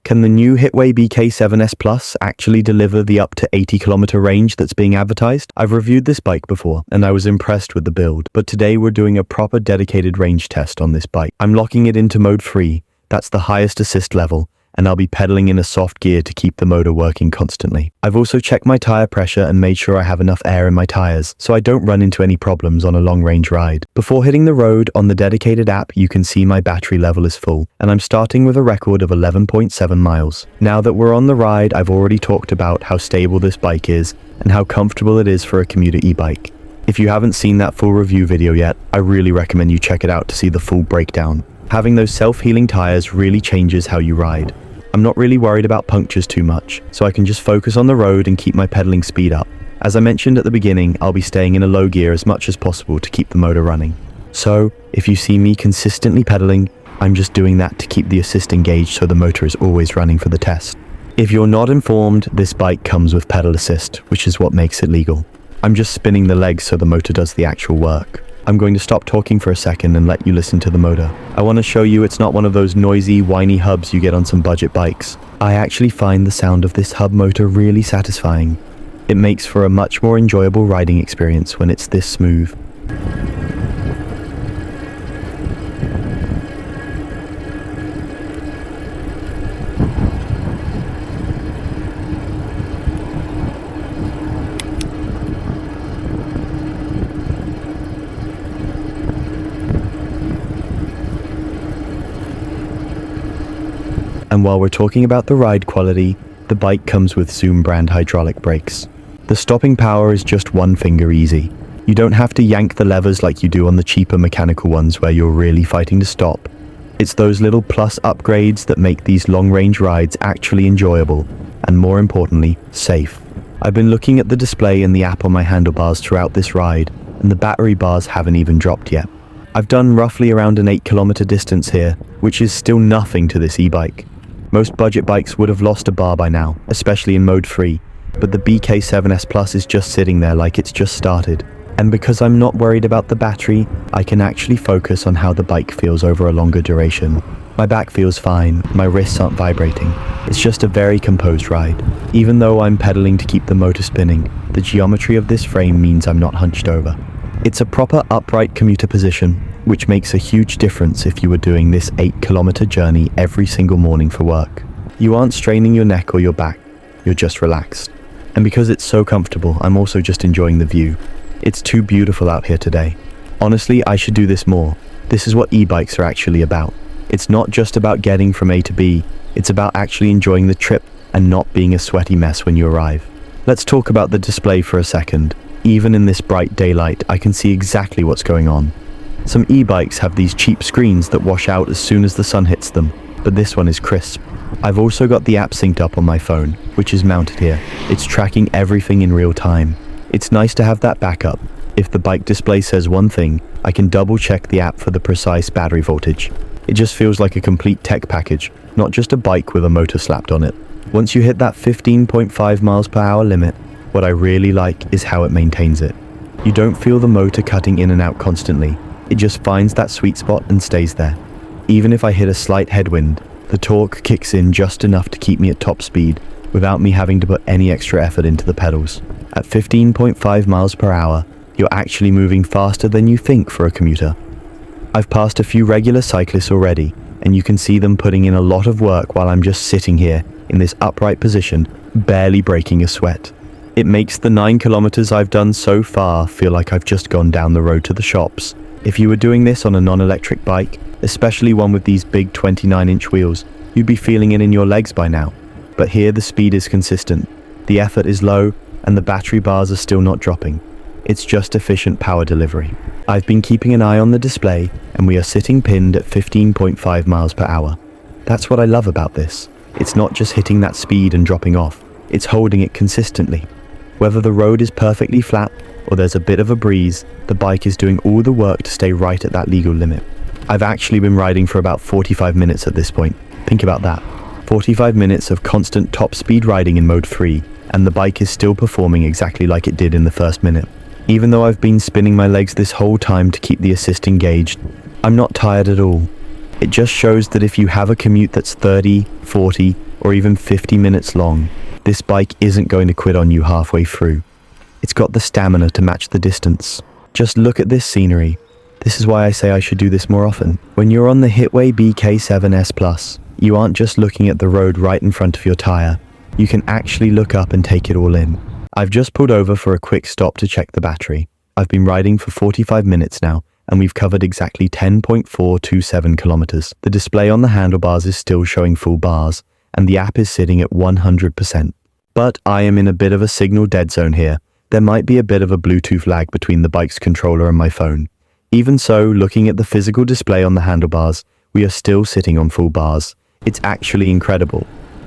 Can the new Hitway BK7S Plus actually deliver the up to 80-kilometer range that's being advertised? I've reviewed this bike before, and I was impressed with the build, but today we're doing a proper dedicated range test on this bike. I'm locking it into mode 3, that's the highest assist level, and I'll be pedaling in a soft gear to keep the motor working constantly. I've also checked my tire pressure and made sure I have enough air in my tires, so I don't run into any problems on a long-range ride. Before hitting the road, on the dedicated app, you can see my battery level is full, and I'm starting with a record of 11.7 miles. Now that we're on the ride, I've already talked about how stable this bike is, and how comfortable it is for a commuter e-bike. If you haven't seen that full review video yet, I really recommend you check it out to see the full breakdown. Having those self-healing tires really changes how you ride. I'm not really worried about punctures too much, so I can just focus on the road and keep my pedaling speed up. As I mentioned at the beginning, I'll be staying in a low gear as much as possible to keep the motor running. So, if you see me consistently pedaling, I'm just doing that to keep the assist engaged so the motor is always running for the test. If you're not informed, this bike comes with pedal assist, which is what makes it legal. I'm just spinning the legs so the motor does the actual work. I'm going to stop talking for a second and let you listen to the motor. I want to show you it's not one of those noisy, whiny hubs you get on some budget bikes. I actually find the sound of this hub motor really satisfying. It makes for a much more enjoyable riding experience when it's this smooth. And while we're talking about the ride quality, the bike comes with Zoom brand hydraulic brakes. The stopping power is just one finger easy. You don't have to yank the levers like you do on the cheaper mechanical ones where you're really fighting to stop. It's those little plus upgrades that make these long-range rides actually enjoyable, and more importantly, safe. I've been looking at the display and the app on my handlebars throughout this ride, and the battery bars haven't even dropped yet. I've done roughly around an 8-kilometer distance here, which is still nothing to this e-bike. Most budget bikes would have lost a bar by now, especially in mode 3, but the BK7S Plus is just sitting there like it's just started. And because I'm not worried about the battery, I can actually focus on how the bike feels over a longer duration. My back feels fine, my wrists aren't vibrating. It's just a very composed ride. Even though I'm pedaling to keep the motor spinning, the geometry of this frame means I'm not hunched over. It's a proper upright commuter position, which makes a huge difference if you were doing this 8-kilometer journey every single morning for work. You aren't straining your neck or your back, you're just relaxed. And because it's so comfortable, I'm also just enjoying the view. It's too beautiful out here today. Honestly, I should do this more. This is what e-bikes are actually about. It's not just about getting from A to B, it's about actually enjoying the trip and not being a sweaty mess when you arrive. Let's talk about the display for a second. Even in this bright daylight, I can see exactly what's going on. Some e-bikes have these cheap screens that wash out as soon as the sun hits them, but this one is crisp. I've also got the app synced up on my phone, which is mounted here. It's tracking everything in real time. It's nice to have that backup. If the bike display says one thing, I can double check the app for the precise battery voltage. It just feels like a complete tech package, not just a bike with a motor slapped on it. Once you hit that 15.5 miles per hour limit, what I really like is how it maintains it. You don't feel the motor cutting in and out constantly. It just finds that sweet spot and stays there. Even if I hit a slight headwind, the torque kicks in just enough to keep me at top speed without me having to put any extra effort into the pedals. At 15.5 miles per hour, you're actually moving faster than you think for a commuter. I've passed a few regular cyclists already, and you can see them putting in a lot of work while I'm just sitting here in this upright position, barely breaking a sweat. It makes the 9 kilometers I've done so far feel like I've just gone down the road to the shops. If you were doing this on a non-electric bike, especially one with these big 29-inch wheels, you'd be feeling it in your legs by now. But here the speed is consistent, the effort is low, and the battery bars are still not dropping. It's just efficient power delivery. I've been keeping an eye on the display, and we are sitting pinned at 15.5 miles per hour. That's what I love about this. It's not just hitting that speed and dropping off, it's holding it consistently. Whether the road is perfectly flat or there's a bit of a breeze, the bike is doing all the work to stay right at that legal limit. I've actually been riding for about 45 minutes at this point. Think about that. 45 minutes of constant top speed riding in mode 3, and the bike is still performing exactly like it did in the first minute. Even though I've been spinning my legs this whole time to keep the assist engaged, I'm not tired at all. It just shows that if you have a commute that's 30, 40, or even 50 minutes long, this bike isn't going to quit on you halfway through. It's got the stamina to match the distance. Just look at this scenery. This is why I say I should do this more often. When you're on the Hitway BK7S Plus, you aren't just looking at the road right in front of your tire. You can actually look up and take it all in. I've just pulled over for a quick stop to check the battery. I've been riding for 45 minutes now, and we've covered exactly 10.427 kilometers. The display on the handlebars is still showing full bars, and the app is sitting at 100%. But I am in a bit of a signal dead zone here. There might be a bit of a Bluetooth lag between the bike's controller and my phone. Even so, looking at the physical display on the handlebars, we are still sitting on full bars. It's actually incredible.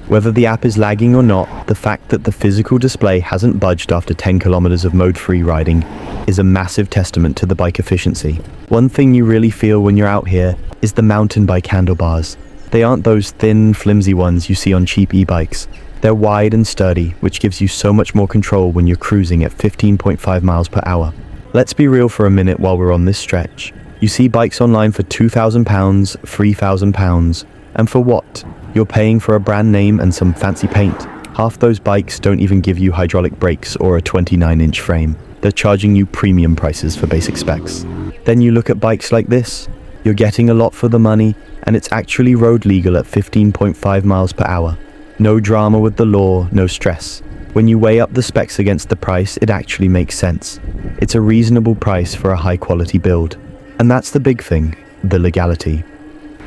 Whether the app is lagging or not, the fact that the physical display hasn't budged after 10 kilometers of mode-free riding is a massive testament to the bike efficiency. One thing you really feel when you're out here is the mountain bike handlebars. They aren't those thin, flimsy ones you see on cheap e-bikes. They're wide and sturdy, which gives you so much more control when you're cruising at 15.5 miles per hour. Let's be real for a minute while we're on this stretch. You see bikes online for £2,000, £3,000, and for what? You're paying for a brand name and some fancy paint. Half those bikes don't even give you hydraulic brakes or a 29-inch frame. They're charging you premium prices for basic specs. Then you look at bikes like this. You're getting a lot for the money, and it's actually road legal at 15.5 miles per hour. No drama with the law, no stress. When you weigh up the specs against the price, it actually makes sense. It's a reasonable price for a high-quality build. And that's the big thing, the legality.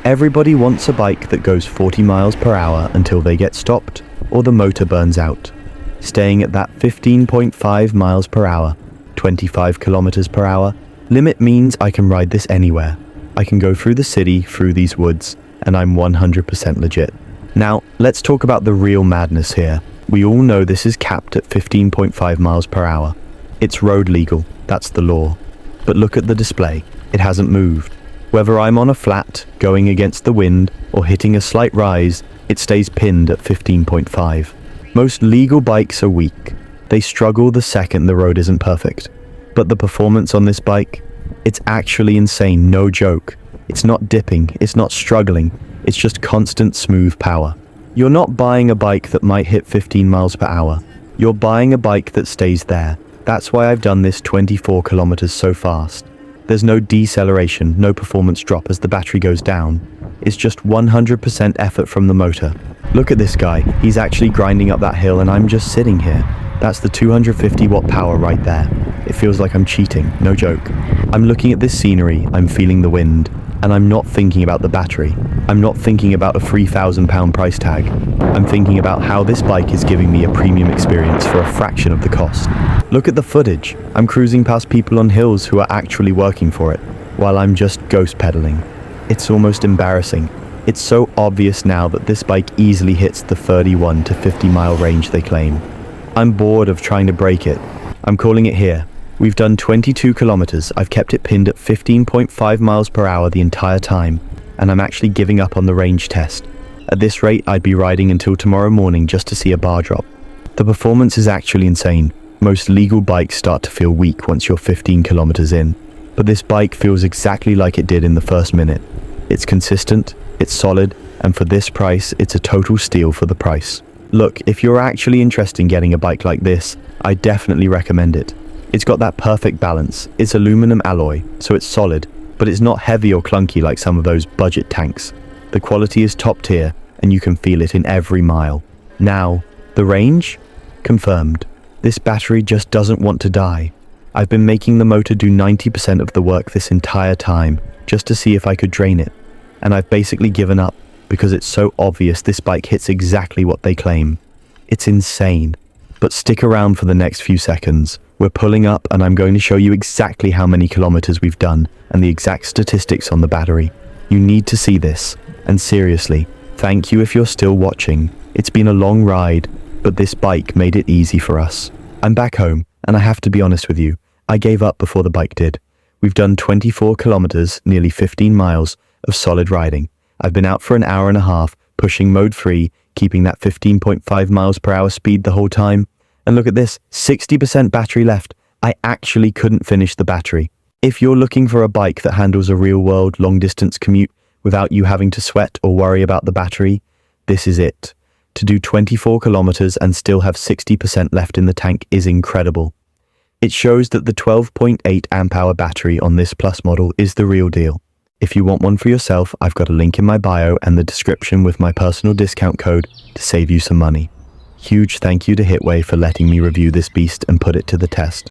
Everybody wants a bike that goes 40 miles per hour until they get stopped or the motor burns out. Staying at that 15.5 miles per hour, 25 kilometers per hour, limit means I can ride this anywhere. I can go through the city, through these woods, and I'm 100% legit. Now, let's talk about the real madness here. We all know this is capped at 15.5 miles per hour. It's road legal, that's the law. But look at the display, it hasn't moved. Whether I'm on a flat, going against the wind, or hitting a slight rise, it stays pinned at 15.5. Most legal bikes are weak. They struggle the second the road isn't perfect. But the performance on this bike, it's actually insane, no joke. It's not dipping, it's not struggling, it's just constant smooth power. You're not buying a bike that might hit 15 miles per hour. You're buying a bike that stays there. That's why I've done this 24 kilometers so fast. There's no deceleration, no performance drop as the battery goes down. It's just 100% effort from the motor. Look at this guy, he's actually grinding up that hill and I'm just sitting here. That's the 250 watt power right there. It feels like I'm cheating, no joke. I'm looking at this scenery, I'm feeling the wind, and I'm not thinking about the battery. I'm not thinking about a £3,000 price tag. I'm thinking about how this bike is giving me a premium experience for a fraction of the cost. Look at the footage. I'm cruising past people on hills who are actually working for it, while I'm just ghost pedaling. It's almost embarrassing. It's so obvious now that this bike easily hits the 31 to 50 mile range they claim. I'm bored of trying to break it. I'm calling it here. We've done 22 kilometers. I've kept it pinned at 15.5 miles per hour the entire time, and I'm actually giving up on the range test. At this rate, I'd be riding until tomorrow morning just to see a bar drop. The performance is actually insane. Most legal bikes start to feel weak once you're 15 kilometers in, but this bike feels exactly like it did in the first minute. It's consistent, it's solid, and for this price, it's a total steal for the price. Look, if you're actually interested in getting a bike like this, I definitely recommend it. It's got that perfect balance. It's aluminum alloy, so it's solid, but it's not heavy or clunky like some of those budget tanks. The quality is top tier, and you can feel it in every mile. Now, the range? Confirmed. This battery just doesn't want to die. I've been making the motor do 90% of the work this entire time, just to see if I could drain it. And I've basically given up, because it's so obvious this bike hits exactly what they claim. It's insane. But stick around for the next few seconds. We're pulling up and I'm going to show you exactly how many kilometers we've done and the exact statistics on the battery. You need to see this. And seriously, thank you if you're still watching. It's been a long ride, but this bike made it easy for us. I'm back home, and I have to be honest with you. I gave up before the bike did. We've done 24 kilometers, nearly 15 miles, of solid riding. I've been out for an hour and a half, pushing mode free, keeping that 15.5 miles per hour speed the whole time. And look at this, 60% battery left. I actually couldn't finish the battery. If you're looking for a bike that handles a real-world long-distance commute without you having to sweat or worry about the battery, this is it. To do 24 kilometers and still have 60% left in the tank is incredible. It shows that the 12.8 amp hour battery on this Plus model is the real deal. If you want one for yourself, I've got a link in my bio and the description with my personal discount code to save you some money. Huge thank you to Hitway for letting me review this beast and put it to the test.